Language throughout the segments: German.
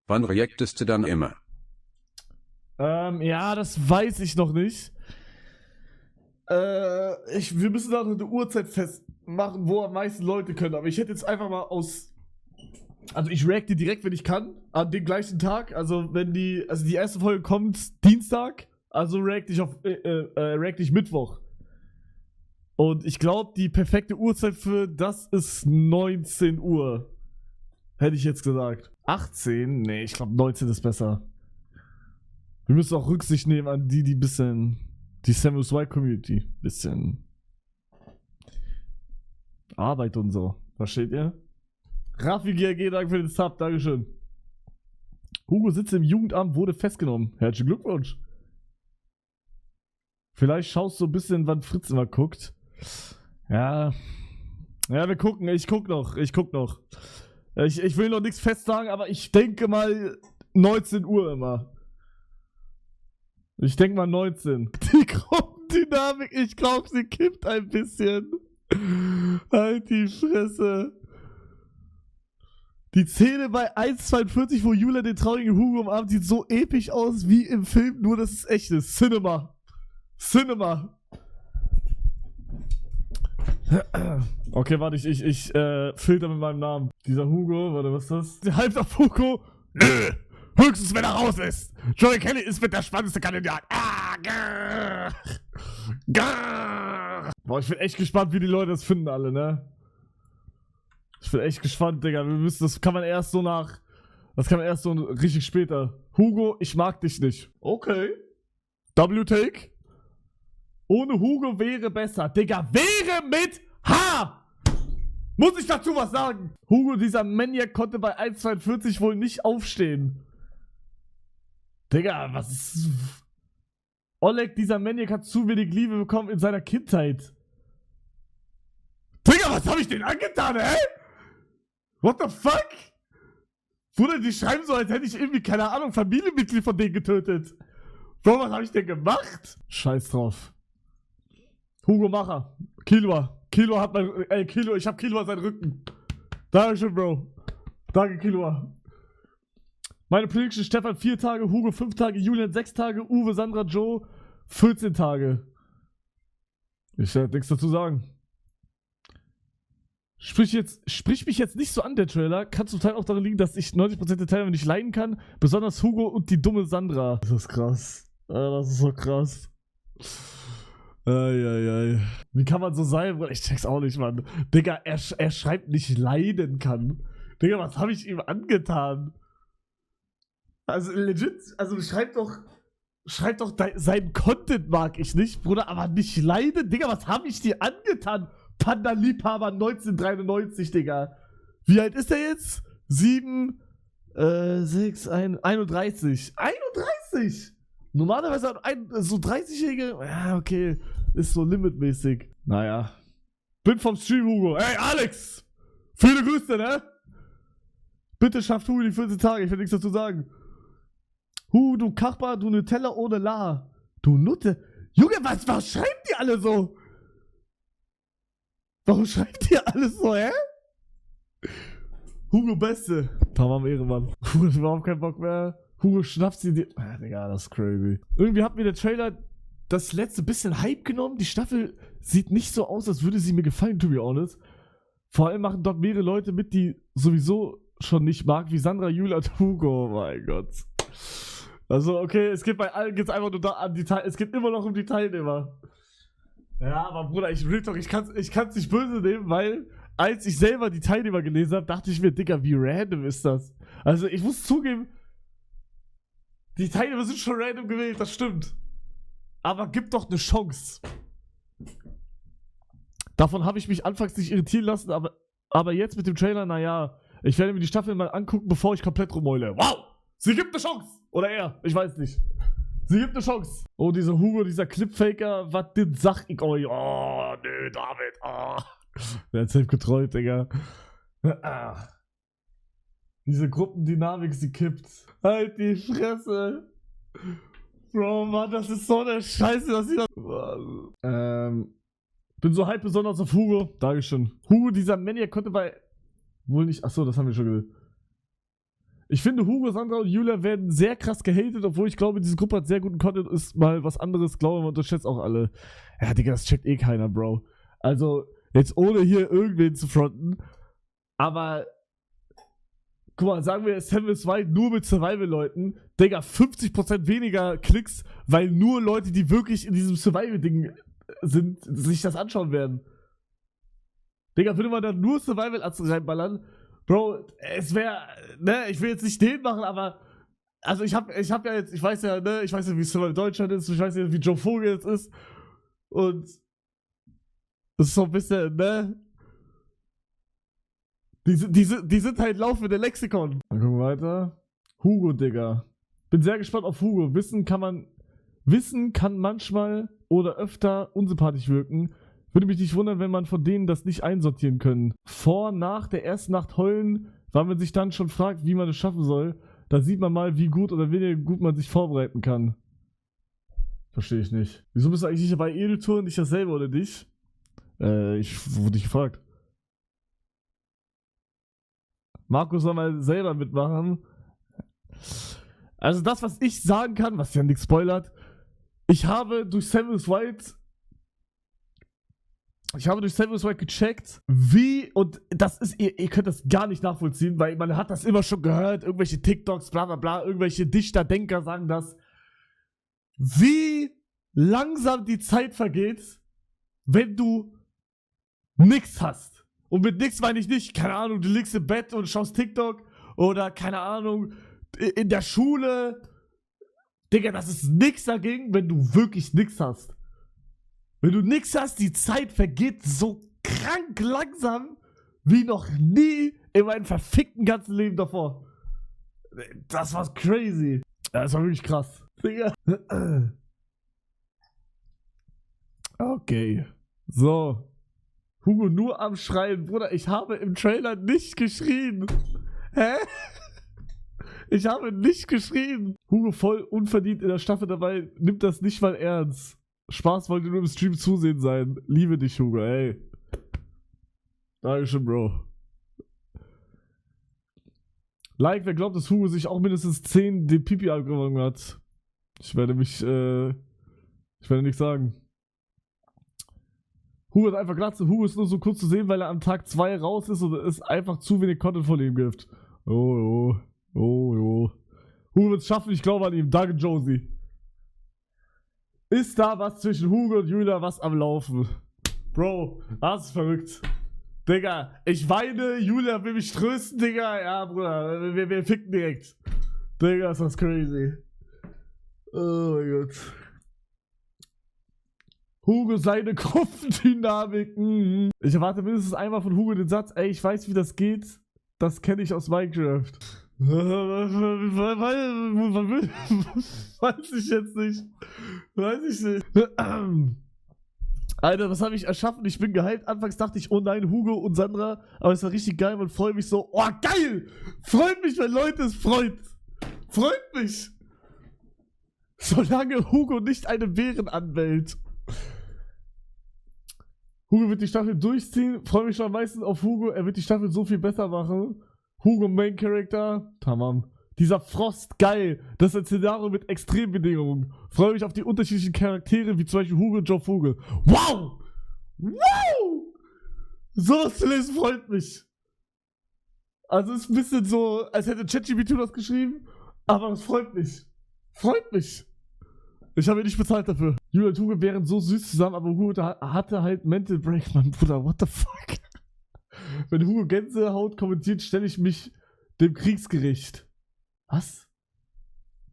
Wann reactest du dann immer? Ja, das weiß ich noch nicht. Wir müssen da eine Uhrzeit festmachen, wo am meisten Leute können. Aber ich hätte jetzt einfach mal also ich reacte direkt, wenn ich kann, an dem gleichen Tag. Also wenn die erste Folge kommt Dienstag, also reacte ich Mittwoch. Und ich glaube, die perfekte Uhrzeit für das ist 19 Uhr. Hätte ich jetzt gesagt. 18? Nee, ich glaube 19 ist besser. Wir müssen auch Rücksicht nehmen an die bisschen, die Samus White Community, bisschen Arbeit und so. Versteht ihr? Raffi GRG, danke für den Sub, Dankeschön. Hugo sitzt im Jugendamt, wurde festgenommen. Herzlichen Glückwunsch. Vielleicht schaust du ein bisschen, wann Fritz immer guckt. Ja, wir gucken, ich guck noch. Ich will noch nichts fest sagen, aber ich denke mal 19 Uhr immer. Ich denke mal 19. Die Gruppendynamik, ich glaube, sie kippt ein bisschen. Halt die Fresse. Die Szene bei 1,42, wo Julia den traurigen Hugo umarmt, sieht so episch aus wie im Film, nur dass es echt ist. Cinema. Okay, warte, ich filter mit meinem Namen. Dieser Hugo, warte, was ist das? Der halbt auf Hugo. Nö, höchstens wenn er raus ist. Joey Kelly ist mit der spannendste Kandidat. Boah, ich bin echt gespannt, wie die Leute das finden alle, ne? Ich bin echt gespannt, Digga. Das kann man erst so richtig später. Hugo, ich mag dich nicht. Okay. W-Take. Ohne Hugo wäre besser. Digga, wäre mit H! Muss ich dazu was sagen? Hugo, dieser Maniac, konnte bei 1,42 wohl nicht aufstehen. Digga, was ist... Oleg, dieser Maniac, hat zu wenig Liebe bekommen in seiner Kindheit. Digga, was hab ich denn angetan, ey? What the fuck? Bruder, die schreiben so, als hätte ich irgendwie, keine Ahnung, Familienmitglied von denen getötet. Bro, was hab ich denn gemacht? Scheiß drauf. Hugo Macher. Killua hat mein... Ey, Killua, ich hab Killua seinen Rücken. Dankeschön, Bro. Danke, Killua. Meine Prediction: Stefan 4 Tage, Hugo 5 Tage, Julian 6 Tage, Uwe, Sandra, Joe 14 Tage. Ich werde nichts dazu sagen. Sprich mich jetzt nicht so an, der Trailer. Kann zum Teil auch daran liegen, dass ich 90% der Teilnehmer nicht leiden kann. Besonders Hugo und die dumme Sandra. Das ist krass. Das ist so krass. Eieiei. Wie kann man so sein, Bruder? Ich check's auch nicht, Mann. Digga, er schreibt nicht leiden kann. Digga, was habe ich ihm angetan? Also legit, also schreibt doch, seinen Content mag ich nicht, Bruder, aber nicht leiden. Digga, was habe ich dir angetan? Panda-Liebhaber 1993, Digga. Wie alt ist der jetzt? 7, 6, 31. 31! Normalerweise so 30-Jährige, ja, okay, ist so limitmäßig. Naja. Bin vom Stream, Hugo. Ey, Alex! Viele Grüße, ne? Bitte schafft Hugo die 14 Tage, ich will nichts dazu sagen. Du Kachbar, du Nutella ohne La. Du Nutte. Junge, was schreibt die alle so? Warum schreibt ihr alles so, hä? Hugo Beste. Tamam Ehrenmann. Hugo hat überhaupt keinen Bock mehr. Hugo schnappt sie dir. Digga, das ist crazy. Irgendwie hat mir der Trailer das letzte bisschen Hype genommen. Die Staffel sieht nicht so aus, als würde sie mir gefallen, to be honest. Vor allem machen dort mehrere Leute mit, die sowieso schon nicht mag, wie Sandra, Julia und Hugo. Oh mein Gott. Also, okay, es geht bei allen geht's einfach nur an die Teilnehmer. Es geht immer noch um die Teilnehmer. Ja, aber Bruder, ich kann's nicht böse nehmen, weil als ich selber die Teilnehmer gelesen habe, dachte ich mir, Digga, wie random ist das? Also ich muss zugeben, die Teilnehmer sind schon random gewählt, das stimmt. Aber gib doch eine Chance. Davon habe ich mich anfangs nicht irritieren lassen, aber jetzt mit dem Trailer, naja, ich werde mir die Staffel mal angucken, bevor ich komplett rumheule. Wow! Sie gibt eine Chance! Oder er, ich weiß nicht. Sie gibt eine Chance. Oh, dieser Hugo, dieser Clipfaker, was denn sag ich euch? Oh, nö, David, oh. Der hat safe getreut, Digga. Diese Gruppendynamik, sie kippt. Halt die Fresse. Bro, Mann, das ist so eine Scheiße, dass sie das... Bin so halb besonders auf Hugo. Dankeschön. Hugo, dieser Maniac konnte bei... Wohl nicht... Achso, das haben wir schon gesehen. Ich finde, Hugo, Sandra und Julia werden sehr krass gehatet, obwohl ich glaube, diese Gruppe hat sehr guten Content, ist mal was anderes, glaube man unterschätzt auch alle. Ja, Digga, das checkt eh keiner, Bro. Also, jetzt ohne hier irgendwen zu fronten, aber guck mal, sagen wir Seven vs. Wild nur mit Survival-Leuten, Digga, 50% weniger Klicks, weil nur Leute, die wirklich in diesem Survival-Ding sind, sich das anschauen werden. Digga, würde man da nur Survival-Atzen reinballern, Bro, es wäre, ne, ich will jetzt nicht den machen, aber, also ich hab ja jetzt, ich weiß ja, wie Survival Deutschland ist, ich weiß ja, wie Joe Vogel jetzt ist, und das ist so ein bisschen, ne, die sind halt laufende Lexikon. Dann gucken wir weiter. Hugo, Digga. Bin sehr gespannt auf Hugo. Wissen kann manchmal oder öfter unsympathisch wirken. Würde mich nicht wundern, wenn man von denen das nicht einsortieren können. Nach der ersten Nacht heulen, weil man sich dann schon fragt, wie man es schaffen soll. Da sieht man mal, wie gut oder weniger gut man sich vorbereiten kann. Verstehe ich nicht. Wieso bist du eigentlich nicht bei Edeltour und nicht dasselbe oder dich? Ich wurde dich gefragt. Markus soll mal selber mitmachen. Also das, was ich sagen kann, was ja nichts spoilert, ich habe durch Seven vs. Wild gecheckt, wie, und das ist, ihr könnt das gar nicht nachvollziehen, weil man hat das immer schon gehört, irgendwelche TikToks, bla bla bla, irgendwelche Dichter, Denker sagen das, wie langsam die Zeit vergeht, wenn du nix hast. Und mit nix meine ich nicht, keine Ahnung, du liegst im Bett und schaust TikTok oder, keine Ahnung, in der Schule. Digga, das ist nix dagegen, wenn du wirklich nix hast. Wenn du nix hast, die Zeit vergeht so krank langsam wie noch nie in meinem verfickten ganzen Leben davor. Das war crazy. Das war wirklich krass. Digga. Okay. So. Hugo nur am Schreien. Bruder, ich habe im Trailer nicht geschrien. Hä? Ich habe nicht geschrien. Hugo voll unverdient in der Staffel dabei. Nimmt das nicht mal ernst. Spaß wollte nur im Stream zusehen sein. Liebe dich, Hugo, ey. Dankeschön, Bro. Like, wer glaubt, dass Hugo sich auch mindestens 10 den Pipi abgewogen hat. Ich werde nichts sagen. Hugo ist einfach Glatze. Hugo ist nur so kurz zu sehen, weil er am Tag 2 raus ist und es einfach zu wenig Content von ihm gibt. Oh. Hugo wird es schaffen, ich glaube an ihm. Danke, Josie. Ist da was zwischen Hugo und Julia was am Laufen? Bro, das ist verrückt. Digga, ich weine, Julia will mich trösten, Digga. Ja, Bruder, wir ficken direkt. Digga, ist das crazy. Oh mein Gott. Hugo, seine Gruppendynamik. Ich erwarte mindestens einmal von Hugo den Satz, ey, ich weiß, wie das geht. Das kenne ich aus Minecraft. Weiß ich jetzt nicht. Alter, was habe ich erschaffen? Ich bin gehypt. Anfangs dachte ich, oh nein, Hugo und Sandra. Aber es war richtig geil. Man freut mich so. Oh, geil! Freut mich, wenn Leute es freut. Freut mich. Solange Hugo nicht eine Bären anbellt. Hugo wird die Staffel durchziehen. Freue mich schon am meisten auf Hugo. Er wird die Staffel so viel besser machen. Hugo Main Character. Tamam. Dieser Frost, geil. Das ist ein Szenario mit Extrembedingungen. Freue mich auf die unterschiedlichen Charaktere, wie zum Beispiel Hugo und Joe Vogel. Wow! Wow! So zu lesen freut mich. Also ist ein bisschen so, als hätte ChatGPT das geschrieben, aber es freut mich. Freut mich. Ich habe ihn nicht bezahlt dafür. Julia und Hugo wären so süß zusammen, aber Hugo hatte halt Mental Break, Mann, Bruder, what the fuck? Wenn Hugo Gänsehaut kommentiert, stelle ich mich dem Kriegsgericht. Was?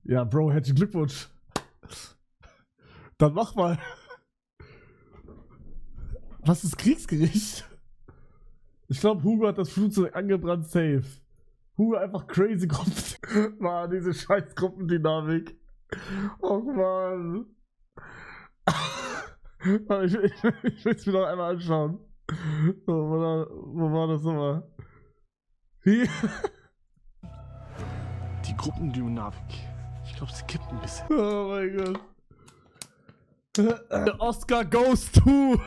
Ja, Bro, herzlichen Glückwunsch. Dann mach mal. Was ist Kriegsgericht? Ich glaube, Hugo hat das Flugzeug angebrannt, safe. Hugo einfach crazy Gruppen. Mann, diese scheiß Gruppendynamik. Oh Mann. Ich will es mir noch einmal anschauen. Wo war das nochmal? Hier. Die Gruppendynamik. Ich glaube, sie kippt ein bisschen. Oh mein Gott. Der Oscar goes to.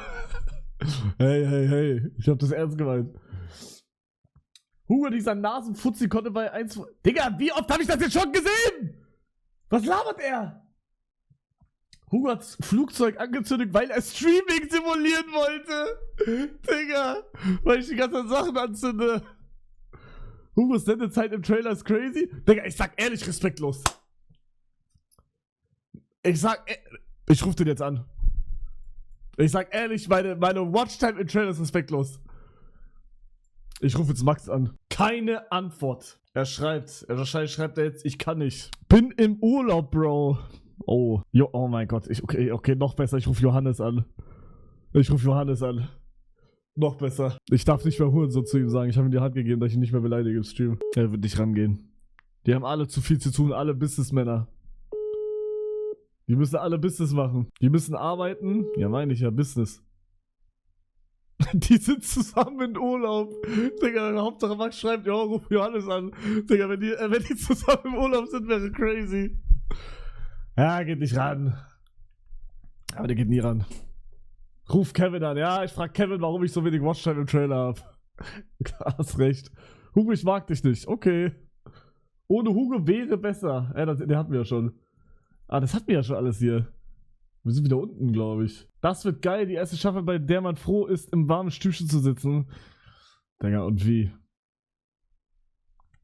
Hey. Ich hab das ernst gemeint. Hugo, dieser Nasenfutzi konnte bei 1... Digga, wie oft habe ich das jetzt schon gesehen? Was labert er? Hugo hat das Flugzeug angezündet, weil er Streaming simulieren wollte. Digga, weil ich die ganzen Sachen anzünde. Hugos Sendezeit im Trailer ist crazy. Digga, ich sag ehrlich respektlos. Ich ruf den jetzt an. Ich sag ehrlich, meine Watchtime im Trailer ist respektlos. Ich rufe jetzt Max an. Keine Antwort. Wahrscheinlich schreibt er jetzt, ich kann nicht. Bin im Urlaub, Bro. Oh. Oh mein Gott. Okay, noch besser. Ich rufe Johannes an. Noch besser. Ich darf nicht mehr Hurensohn zu ihm sagen. Ich habe ihm die Hand gegeben, dass ich ihn nicht mehr beleidige im Stream. Er wird nicht rangehen. Die haben alle zu viel zu tun, alle Businessmänner. Die müssen alle Business machen. Die müssen arbeiten. Ja, meine ich ja, Business. Die sind zusammen in Urlaub. Digga, Hauptsache Max schreibt, ja, ruf Johannes an. Digga, wenn die zusammen im Urlaub sind, wäre crazy. Ja, geht nicht ran. Aber der geht nie ran. Ruf Kevin an. Ja, ich frag Kevin, warum ich so wenig Watchtime im Trailer hab. Hast recht. Hugo, ich mag dich nicht. Okay. Ohne Hugo wäre besser. Ja, der hatten wir ja schon. Ah, das hatten wir ja schon alles hier. Wir sind wieder unten, glaube ich. Das wird geil, die erste Staffel, bei der man froh ist, im warmen Stübchen zu sitzen. Digga, und wie?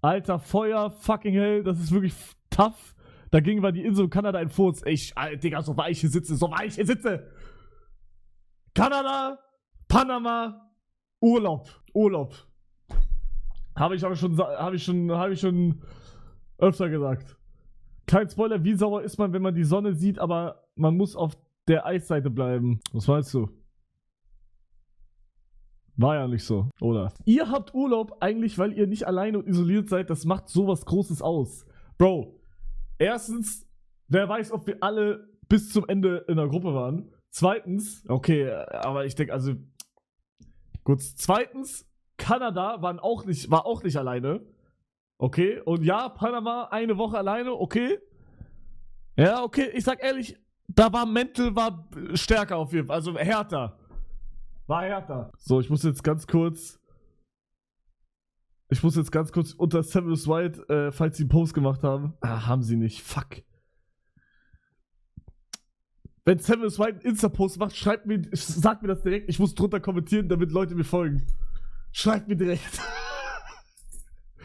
Alter, Feuer, fucking hell, das ist wirklich tough. Dagegen war die Insel Kanada ein Furz. Digga, so weich hier sitze. Kanada, Panama, Urlaub. Habe ich schon öfter gesagt. Kein Spoiler, wie sauer ist man, wenn man die Sonne sieht, aber man muss auf der Eisseite bleiben. Was meinst du? War ja nicht so, oder? Ihr habt Urlaub eigentlich, weil ihr nicht alleine und isoliert seid. Das macht sowas Großes aus. Bro, erstens, wer weiß, ob wir alle bis zum Ende in der Gruppe waren. Zweitens, okay, aber ich denke, also gut, zweitens, Kanada war auch nicht alleine. Okay, und ja, Panama eine Woche alleine, okay. Ja, okay, ich sag ehrlich, da war Mental stärker auf jeden Fall, also härter. War härter. So, ich muss jetzt ganz kurz unter Severus White, falls sie einen Post gemacht haben. Ah, haben sie nicht, fuck. Wenn Severus White einen Insta-Post macht, sagt mir das direkt, ich muss drunter kommentieren, damit Leute mir folgen. Schreibt mir direkt.